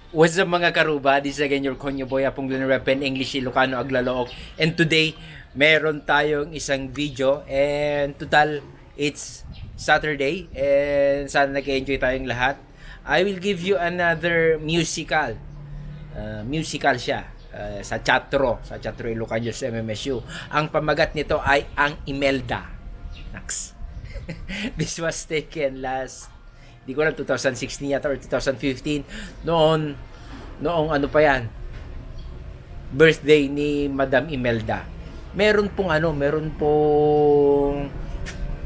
What's up mga karuba? This is again your Konyo Boy, Apong Repen English Ilocano Aglalook. And today, meron tayong isang video. And total, it's Saturday. And sana nag-enjoy tayong lahat. I will give you another musical. Musical siya. Sa Teatro Ilocos MMSU. Ang pamagat nito ay ang Imelda. Naks. This was taken last, di ko alam, 2016 yata or 2015. Noong ano pa yan, birthday ni Madam Imelda. Meron pong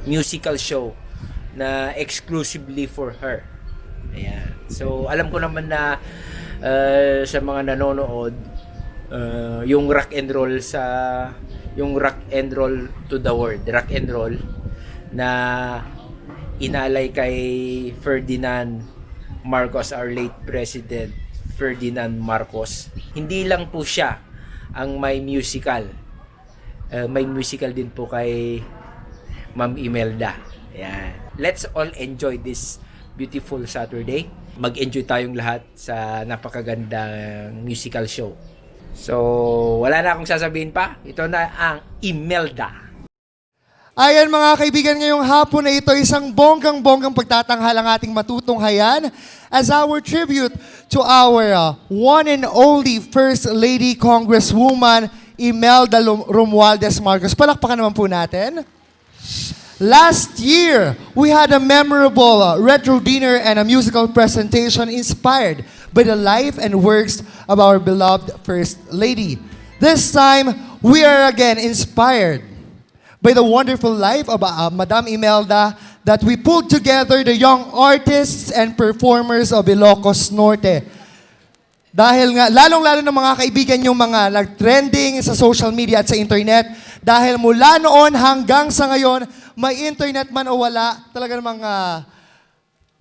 musical show na exclusively for her. Ayan. So, alam ko naman na sa mga nanonood, yung rock and roll to the world, rock and roll na inalay kay Ferdinand Marcos, our late President Ferdinand Marcos. Hindi lang po siya ang may musical. May musical din po kay Ma'am Imelda. Ayan. Let's all enjoy this beautiful Saturday. Mag-enjoy tayong lahat sa napakagandang musical show. So, wala na akong sasabihin pa. Ito na ang Imelda. Ayan mga kaibigan, ngayong hapon na ito, isang bonggang-bonggang pagtatanghal ang ating matutunghayan as our tribute to our one and only First Lady Congresswoman, Imelda Romualdez Marcos. Palakpakan naman po natin. Last year, we had a memorable retro dinner and a musical presentation inspired by the life and works of our beloved First Lady. This time, we are again inspired by the wonderful life of Madam Imelda that we pulled together the young artists and performers of Ilocos Norte. Dahil nga, lalong-lalo ng mga kaibigan yung mga nag-trending sa social media at sa internet, dahil mula noon hanggang sa ngayon, may internet man o wala, talaga namang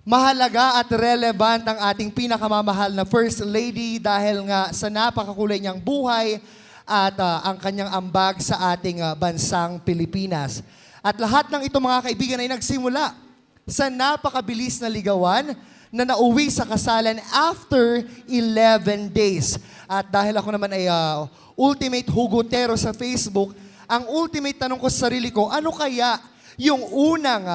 mahalaga at relevant ang ating pinakamamahal na First Lady dahil nga sa napakakulay niyang buhay, at ang kanyang ambag sa ating bansang Pilipinas. At lahat ng ito mga kaibigan ay nagsimula sa napakabilis na ligawan na nauwi sa kasalan after 11 days. At dahil ako naman ay ultimate hugotero sa Facebook, ang ultimate tanong ko sa sarili ko, ano kaya yung unang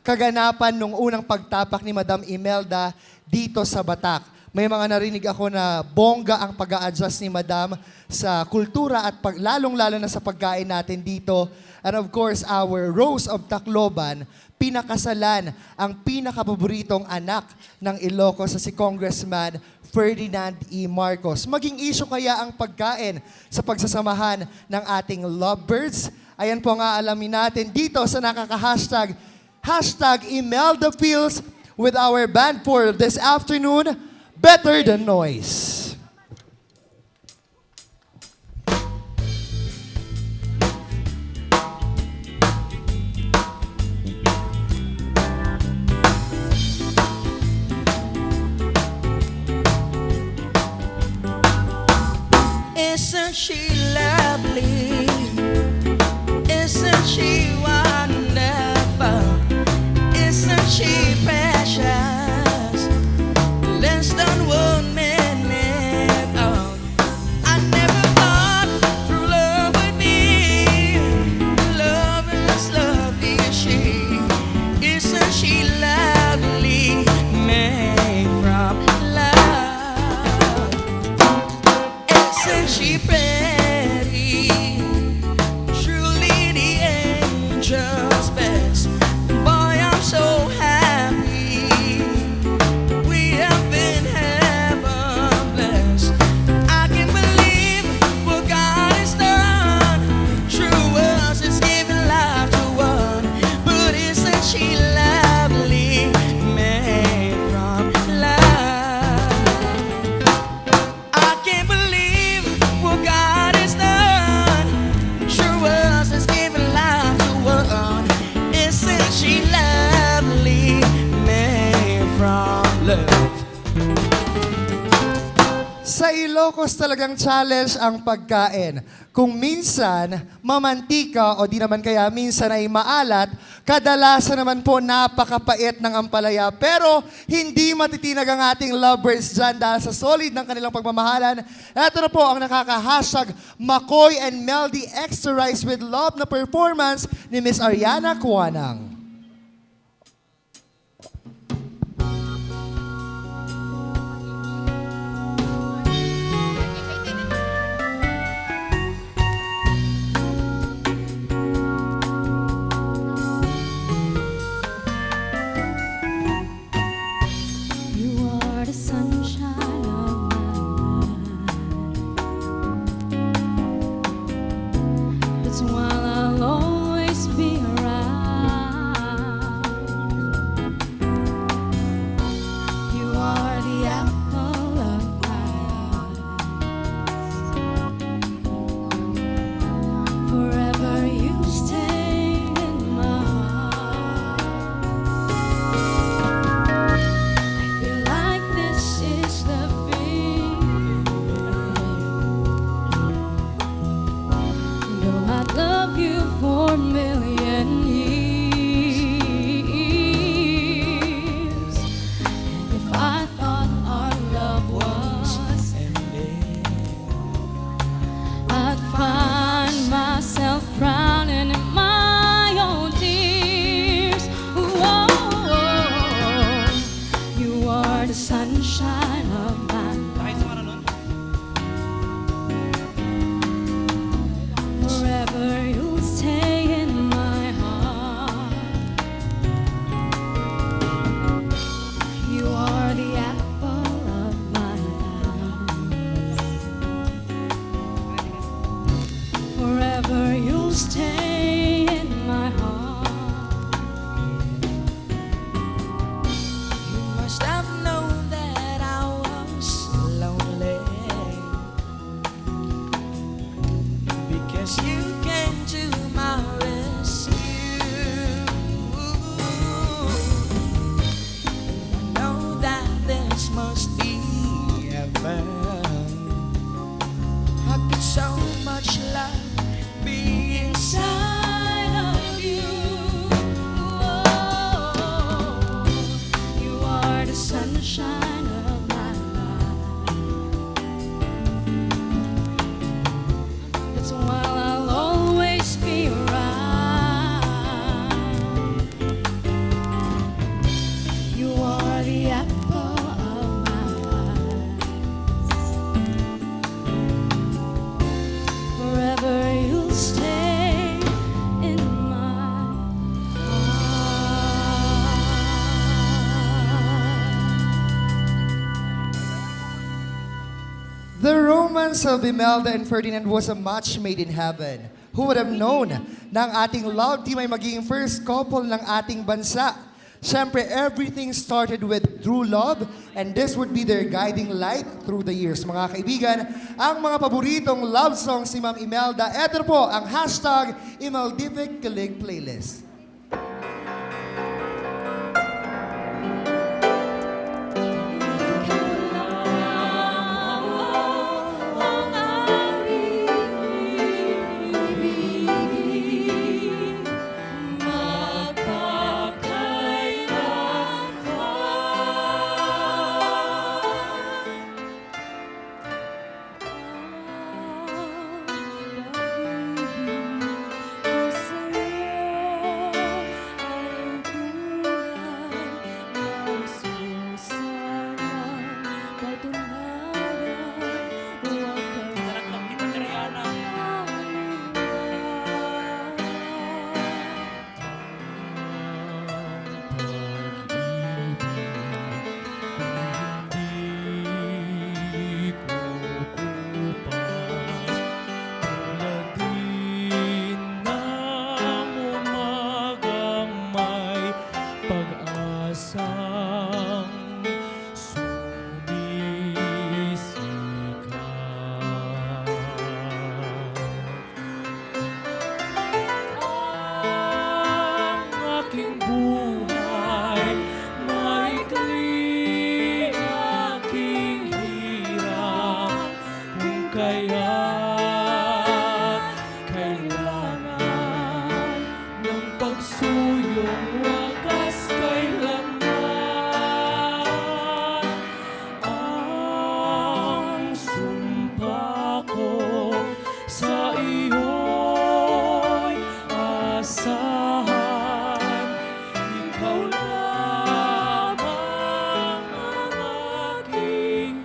kaganapan nung unang pagtapak ni Madam Imelda dito sa Batak? May mga narinig ako na bongga ang pag-a-adjust ni Madam sa kultura at lalong-lalo na sa pagkain natin dito. And of course, our Rose of Tacloban, pinakasalan ang pinakapaboritong anak ng Ilocos sa si Congressman Ferdinand E. Marcos. Maging issue kaya ang pagkain sa pagsasamahan ng ating lovebirds? Ayan po nga alamin natin dito sa nakaka-hashtag, #ImeldaFeels with our band for this afternoon, Better Than Noise. Isn't she lovely? Isn't she wonderful? Isn't she precious? Less than 1 minute. Oh, I never thought true love would be love as lovely as she. Isn't she lovely? Made from love. Isn't she pretty? Truly the angel's best. Boy, I'm so happy. We have been heaven blessed. I can't believe what God has done. True us is giving life to one. But isn't she lovely? Made from love. I can't believe what God has done. True us is giving life to one. Isn't she lovely? Made from love. Sa Ilocos talagang challenge ang pagkain. Kung minsan mamantika o di naman kaya minsan ay maalat, kadalasan naman po napakapait ng ampalaya. Pero hindi matitinag ang ating lovebirds dyan dahil sa solid ng kanilang pagmamahalan. Ito na po ang nakaka-hashtag Makoy and Meldy Extra Rice with Love na performance ni Miss Ariana Kuanang. You are the sunshine of my life. That's why I'll always be around. You are the apple of my eye. Forever you stay in my heart. I feel like this is the beginning. Though I'd love you for a million years, and if I thought our love was ending, I'd find myself drowning in my own tears. Whoa. You are the sunshine of my life. Forever you'll stay in my heart. You are the apple of my eye. Forever you'll stay in my heart. You must have known that I was lonely, because you came to my rescue. I know that this must be heaven. How could so much love be inside of you? You are the sunshine of my life. That's why I'll always be around. You are the apple of my eye. Forever you'll stay in my The romance of Imelda and Ferdinand was a match made in heaven. Who would have known na ang ating love team ay magiging first couple ng ating bansa? Siyempre, everything started with true love and this would be their guiding light through the years. Mga kaibigan, ang mga paboritong love songs ni Ma'am Imelda, eto po ang hashtag Imeldific Kilig Playlist. iyong wagas kailanman. Ang sumpa ko sa iyo'y asahan. Ikaw lamang ang aking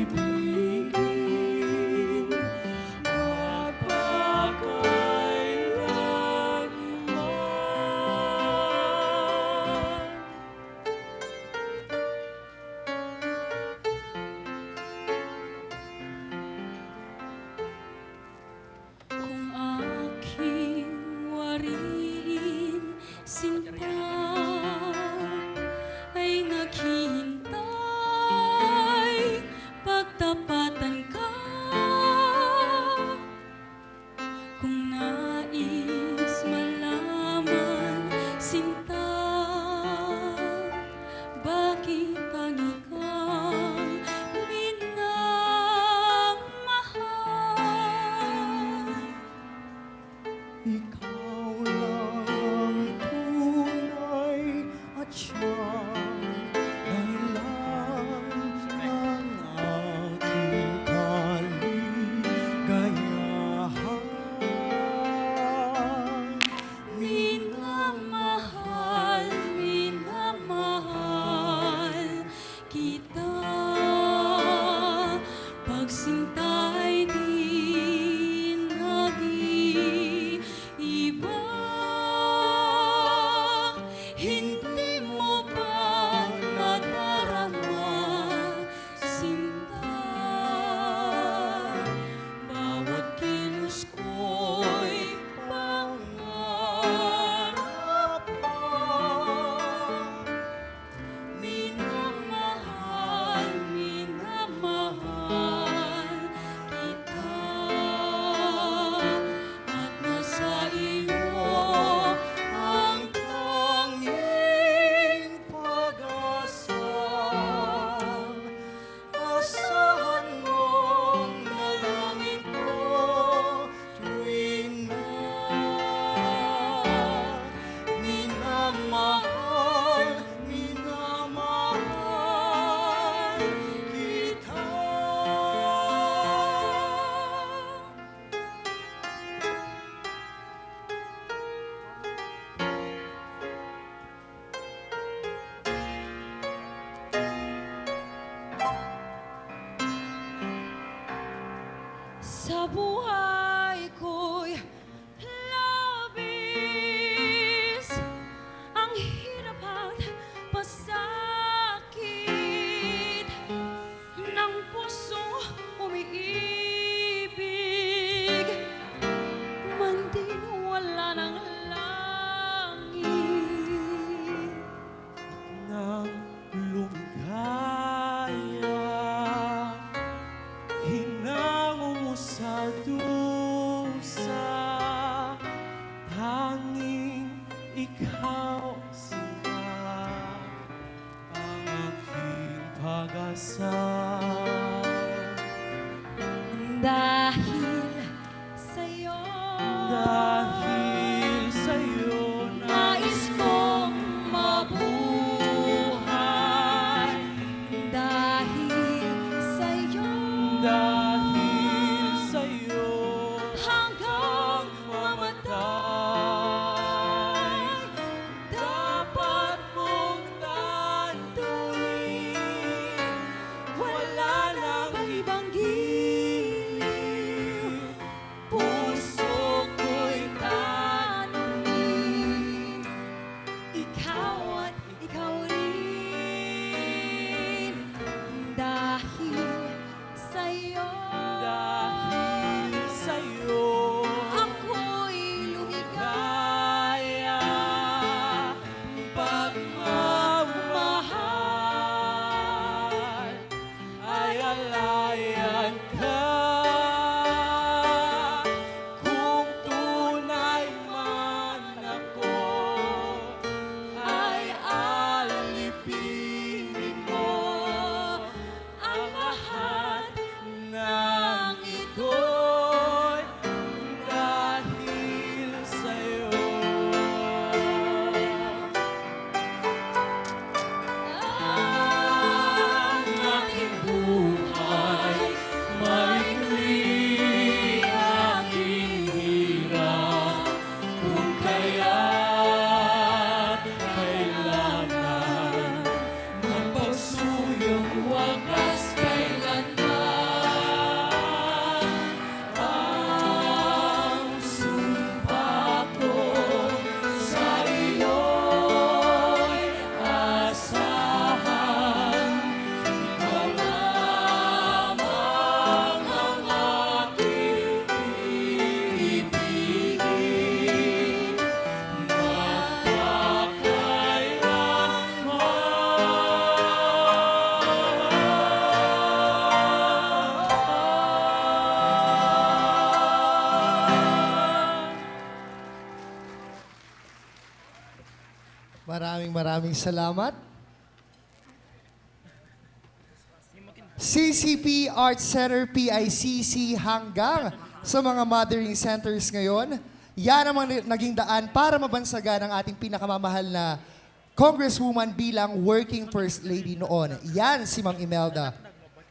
ibigin magpakailanman. Kung aking wariin sinta ay naghihintay, pagtapatan ka. Kung nais malaman sinta, bakit tangi kang minamahal? Ikaw lang ang tunay at siyang dahilan ng aking kaligayahan. Minamahal, minamahal kita. Pagsinta'y di nag-iiba. Hindi mo ba nadarama, sinta? Bawat kilos ko'y pangarap mo. Minamahal, minamahal kita. At nasa iyo ang tanging pag-asa. Asahan mong nalangin ko tuwing na minamahal, minamahal kita. Sa buhay ko'y labis ang hirap at pasakit ng puso umiibig, man din wala ng langit. Nang lumigaya, hinango mo sa dusa, tanging ikaw sila ang aking pag-asa. Dahil sa'yo, nais kong mabuhay. Dahil sa'yo, hanggang mamatay, dapat mong tanduin. Wala nang ibang giliw, puso ko'y Maraming salamat. CCP Art Center, PICC hanggang sa mga mothering centers ngayon. Yan ang naging daan para mabansagan ang ating pinakamamahal na Congresswoman bilang working First Lady noon. Yan si Ma'am Imelda.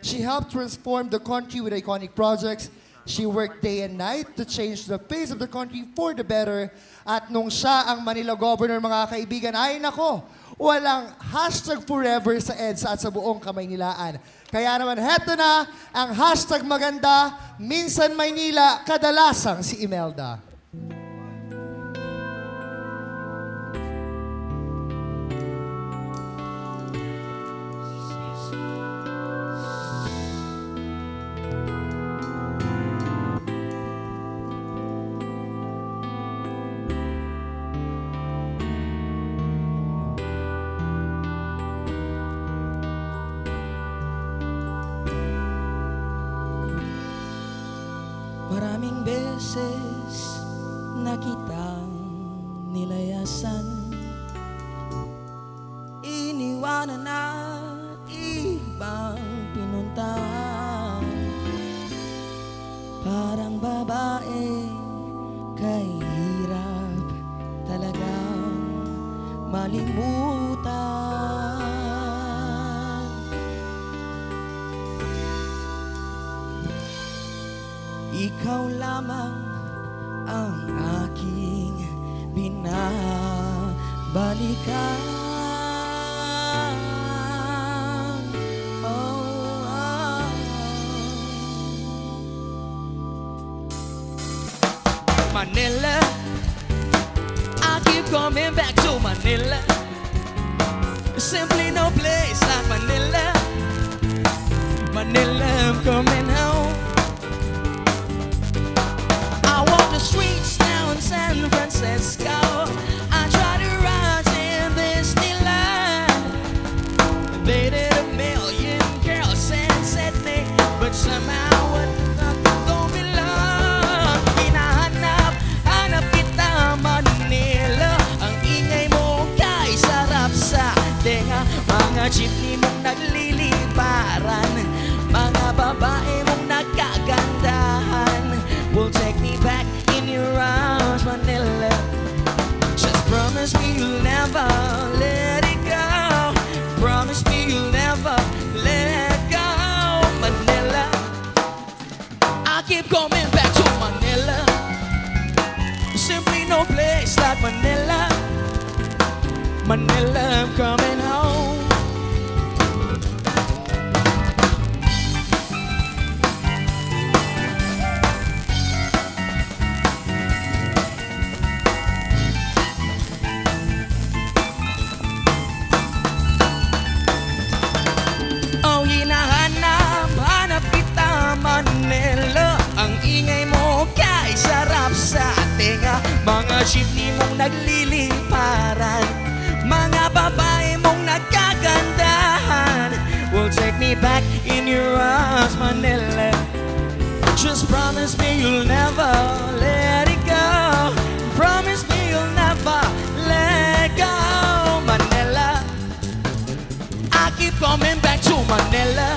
She helped transform the country with iconic projects. She worked day and night to change the face of the country for the better. At nung siya ang Manila Governor, mga kaibigan, ay nako, walang hashtag forever sa EDSA at sa buong Kamaynilaan. Kaya naman, heto na ang hashtag maganda, minsan Maynila, kadalasang si Imelda. Maraming beses nakitang nilayasan, iniwanan na ibang pinuntahan. Parang babae kay hirap talagang malimutan. Ikaw lamang ang aking binabalikan. Manila, I keep coming back to Manila. Simply no place like Manila. Manila, I'm coming home. I walk the streets now in San Francisco. I try to rise in this new line. Dated a million girls and said me, but somehow what don't belong. Hanap kita Manila. Ang ingay mo kay sarap sa tenga. Mga jeepney mong nagliliparan, mga babae mong nakagandahan. Will take me back in your arms, Manila. Just promise me you'll never let it go. Promise me you'll never let go, Manila. I keep coming back to Manila. Simply no place like Manila. Manila, I'm coming home. Hanap kita Manila. Ang ingay mo kay sarap sa tenga. Mga jeepney mong nagliliparan, mga babae mong nagkagandahan. Will take me back in your arms, Manila. Just promise me you'll never let it go. Promise me you'll never let go, Manila. I keep coming back to Manila.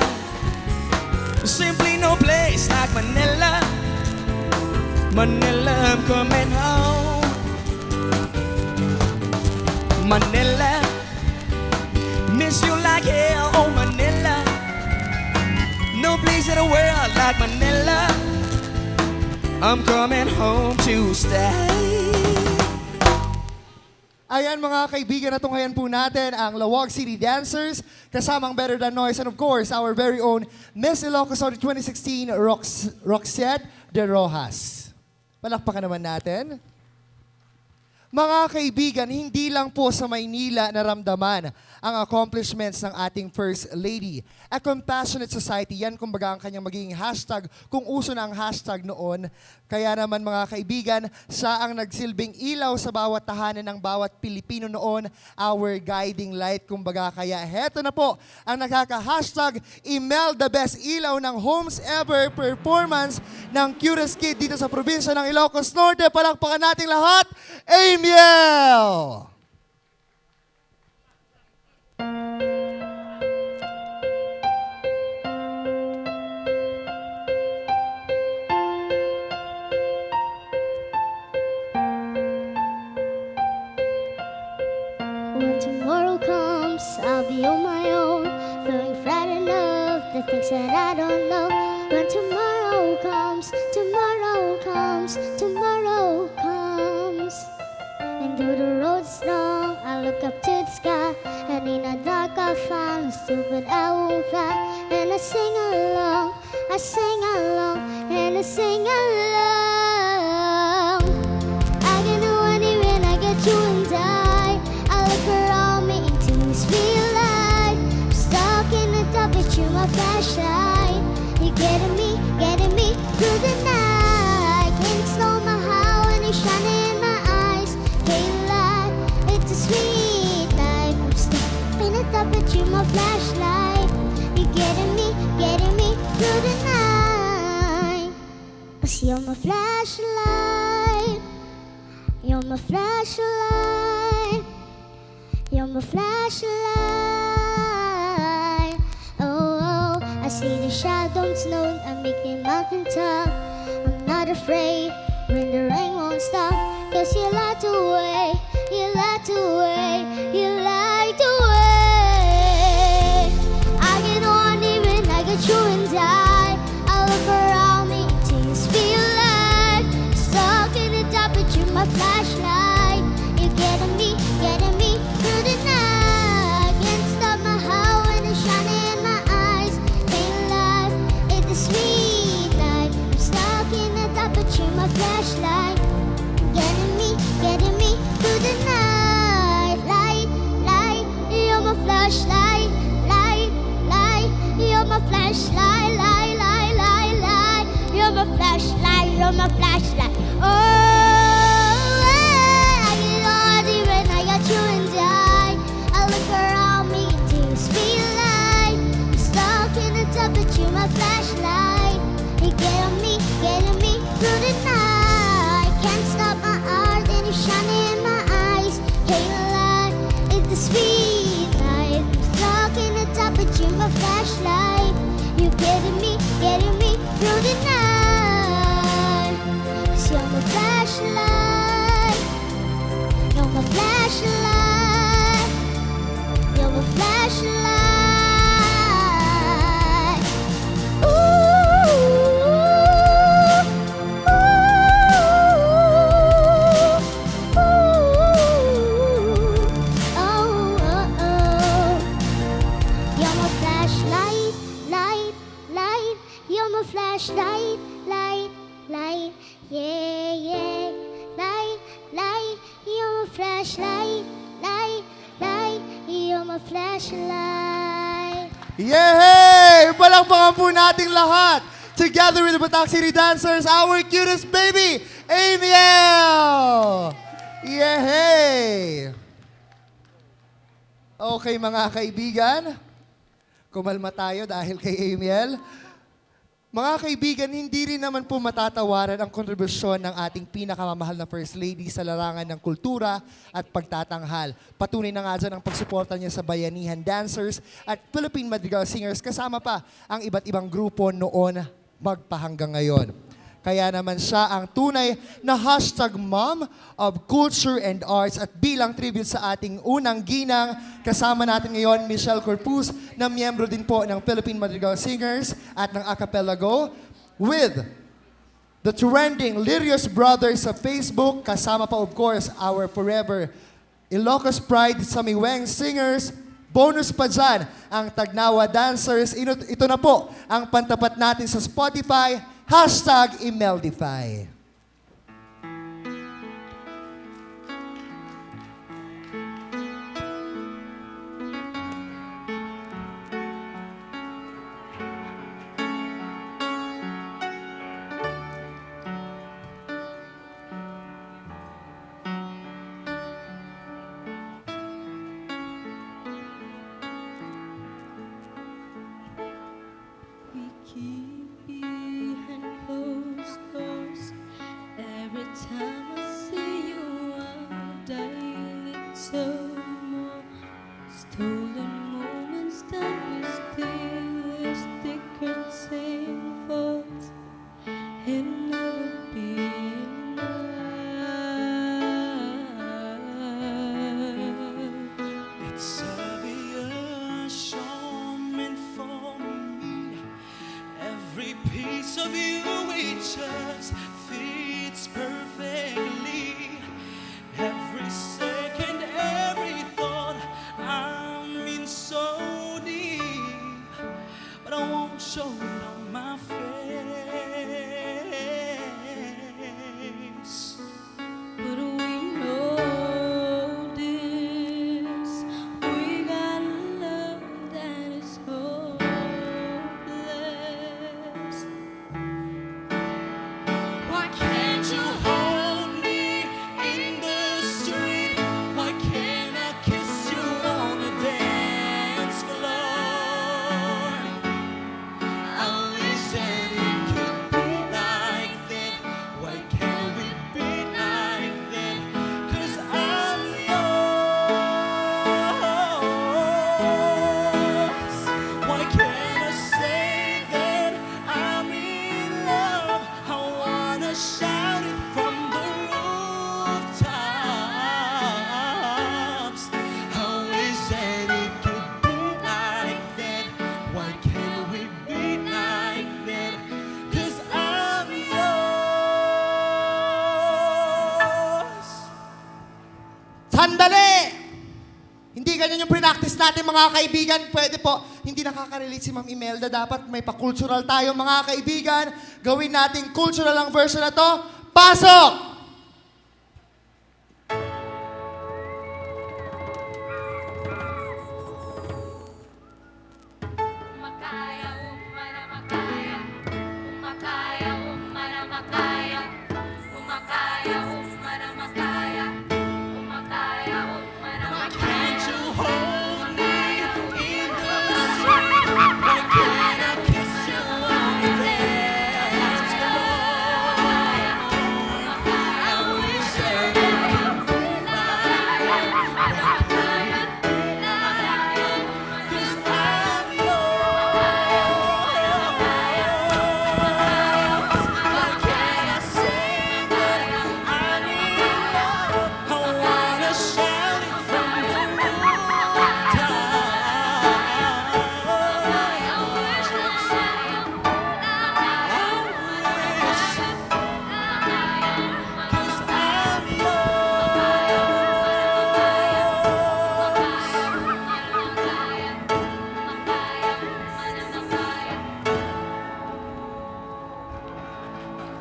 Simply no place like Manila. Manila, I'm coming home. Manila, miss you like hell, oh Manila. No place in the world like Manila. I'm coming home to stay. Ayan mga kaibigan, natunghayan po natin ang Lawag City Dancers, kasamang Better Than Noise, and of course, our very own Miss Ilocos Norte 2016, Roxette de Rojas. Palakpakan naman natin. Mga kaibigan, hindi lang po sa Maynila naramdaman ang accomplishments ng ating First Lady. A compassionate society, yan kumbaga ang kanyang magiging hashtag kung uso na ang hashtag noon. Kaya naman mga kaibigan, siya ang nagsilbing ilaw sa bawat tahanan ng bawat Pilipino noon, our guiding light kumbaga. Kaya heto na po ang nakaka-hashtag Imelda Best Ilaw ng Homes Ever performance ng cutest kid dito sa probinsya ng Ilocos Norte. Palakpakan nating lahat, Amiel! When tomorrow comes, I'll be on my own, feeling frightened of the things that I don't know. When tomorrow comes, tomorrow comes, tomorrow comes. And though the road's long, I look up to the sky, and in the dark I find a stupid I won't fly. And I sing along, I sing along, and I sing along. I can do anything, I get you and die. I look around me into this real light. I'm stuck in the dark, but you're my flashlight. You're getting me through the night. Can't slow my heart when it's shining in my eyes. Daylight, it's a sweet life. I'm stuck in the dark, but you're my flashlight. You're getting me through the night. 'Cause you're my flashlight. You're my flashlight. You're my flashlight. Oh, I see the shadows known. I'm making mountain top. I'm not afraid when the rain won't stop. 'Cause you light away, you light away, you light away. I get on even, I get you and die. I look around me till you feel light. Stuck in the dark, but you're my flashlight. You're getting me through the night. Can't stop my heart when it's shining in my eyes. Daylight, it's a sweet light. I'm stuck in the dark, but you're my flashlight. Getting me through the night. Light, light, you're my flashlight. Light, light, you're my flashlight. Light, light, light, light, you're my flashlight. You're my flashlight. Oh, I get all even, I got you and die. I look around me till you feel light. I'm stuck in the dark, but you're my flashlight. You're getting me through the night. Can't stop my heart and it's shining in my eyes. Daylight, it's the sweet light. I'm stuck in the dark, but you're my flashlight. You're getting me through the night. 'Cause you're my flashlight. You're my flashlight. You're my flashlight. Ooh, ooh, ooh. Oh, oh, oh. You're my flashlight, light, light. You're my flashlight, light, light. Yeah, yeah. Light, light. You're my flashlight, light, light. You're my flashlight. Yay! Palakpakan po nating lahat. Together with the Batak City Dancers, our cutest baby, Amiel! Yay! Okay mga kaibigan, kumalma tayo dahil kay Amiel. Mga kaibigan, hindi rin naman po matatawaran ang kontribusyon ng ating pinakamamahal na First Lady sa larangan ng kultura at pagtatanghal. Patunay na nga dyan ang pagsuporta niya sa bayanihan dancers at Philippine Madrigal Singers, kasama pa ang iba't ibang grupo noon magpahanggang ngayon. Kaya naman siya ang tunay na #Mom of Culture and Arts at bilang tribute sa ating unang ginang, kasama natin ngayon Michelle Corpus na miyembro din po ng Philippine Madrigal Singers at ng Acapella Go with the trending Lirios Brothers sa Facebook, kasama pa of course our forever Ilocos Pride sa Miweng Singers. Bonus pa dyan ang Tagnawa Dancers. Ito na po ang pantapat natin sa Spotify, #Imeldify. We keep behind closed doors. Sandali! Hindi ganyan yung pre-practice natin mga kaibigan. Pwede po, hindi nakaka-relate si Ma'am Imelda. Dapat may pa-cultural tayo mga kaibigan. Gawin natin cultural ang version na to. Pasok! Makaya, umara makaya. Umakaya, umara makaya. Umakaya, umara makaya. Umakaya, umara makaya. Can't you hold me in the street? Why can't I kiss you on the dance floor? I wish I could cause I'm yours. Why can't I say that I need love? I wanna shout it from the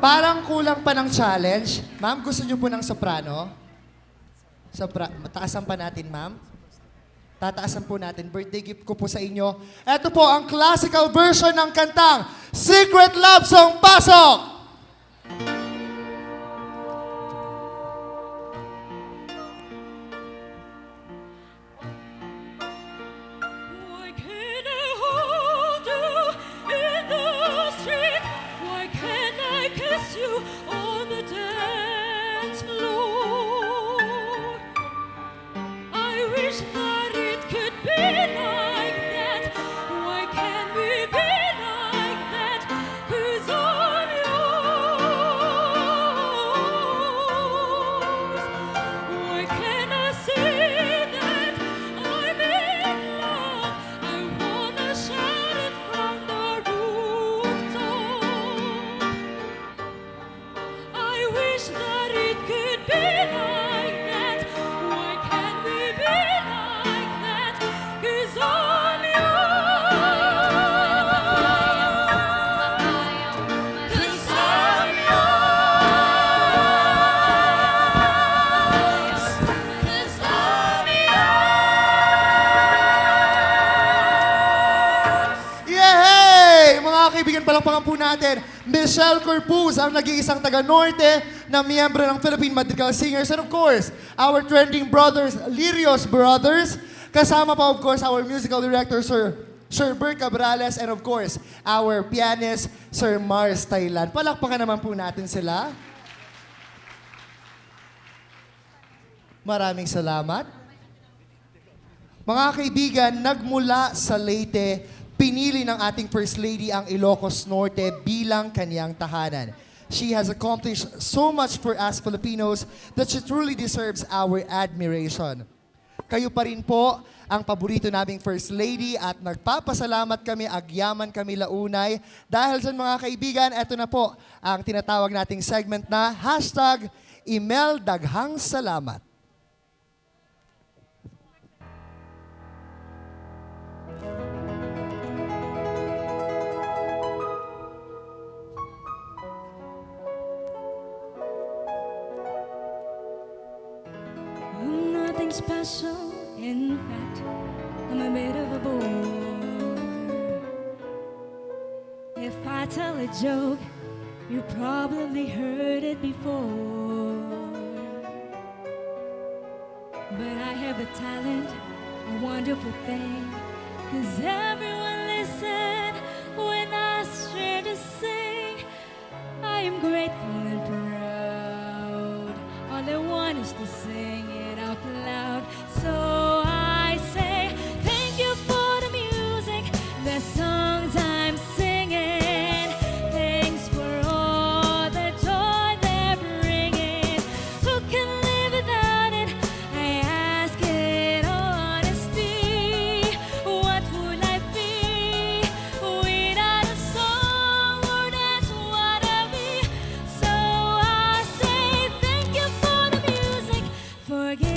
Parang kulang pa ng challenge. Ma'am, gusto niyo po ng soprano? Mataasan pa natin, ma'am. Tataasan po natin. Birthday gift ko po sa inyo. Ito po ang classical version ng kantang Secret Love Song. Pasok! Why can't I hold you in the street? Why can't I kiss you on the dance floor? I wish that it could be like that. Why can't we be like that? 'Cause I'm yours. Why can't I say that I'm in love? I wanna shout it from the rooftop. I wish that it could be like that. Why can't we be like that? 'Cause I'm yours. 'Cause I'm yours. 'Cause I'm yours. Yay! Mga kaibigan, palakpakan po natin. Michelle Corpuz, ang nag-iisang taga-Norte na miyembro ng Philippine Madrigal Singers. And of course, our trending brothers, Lirios Brothers. Kasama pa, of course, our musical director, Sir Bert Cabrales. And of course, our pianist, Sir Mars Thailand. Palakpakan naman po natin sila. Maraming salamat. Mga kaibigan, nagmula sa Leyte, pinili ng ating First Lady ang Ilocos Norte bilang kanyang tahanan. She has accomplished so much for us Filipinos that she truly deserves our admiration. Kayo pa rin po ang paborito naming First Lady at nagpapasalamat kami, agyaman kami launay. Dahil sa mga kaibigan, eto na po ang tinatawag nating segment na #Imeldaghang Salamat. I'm nothing special, in fact, I'm a bit of a bore. If I tell a joke, you probably heard it before. But I have a talent, a wonderful thing, 'cause everyone listen when I start to sing. I am grateful and proud. All I want is to sing it out loud. So I say thank you for the music, the songs I'm singing. Thanks for all the joy they're bringing. Who can live without it? I ask in honesty. What would I be without a song? Or that's what I'll be. So I say thank you for the music. Forget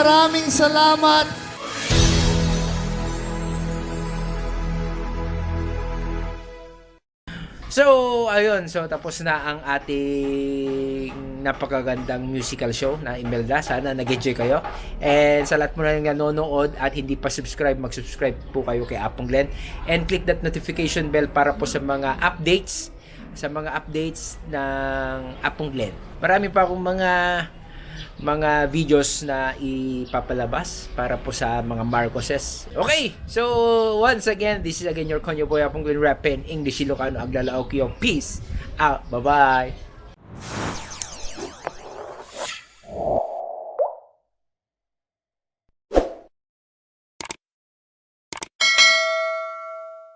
maraming salamat. So, ayun. So, tapos na ang ating napakagandang musical show na Imelda. Sana nag-enjoy kayo. And sa lahat mo na yung nanonood at hindi pa subscribe, mag-subscribe po kayo kay Apong Glenn. And click that notification bell para po sa mga updates ng Apong Glenn. Marami pa akong mga videos na ipapalabas para po sa mga Marcoses. Okay, so once again, this is again your Konyo Boy Apong Glenn Rapping English Ilocano Aglalaok yung peace out. Bye-bye.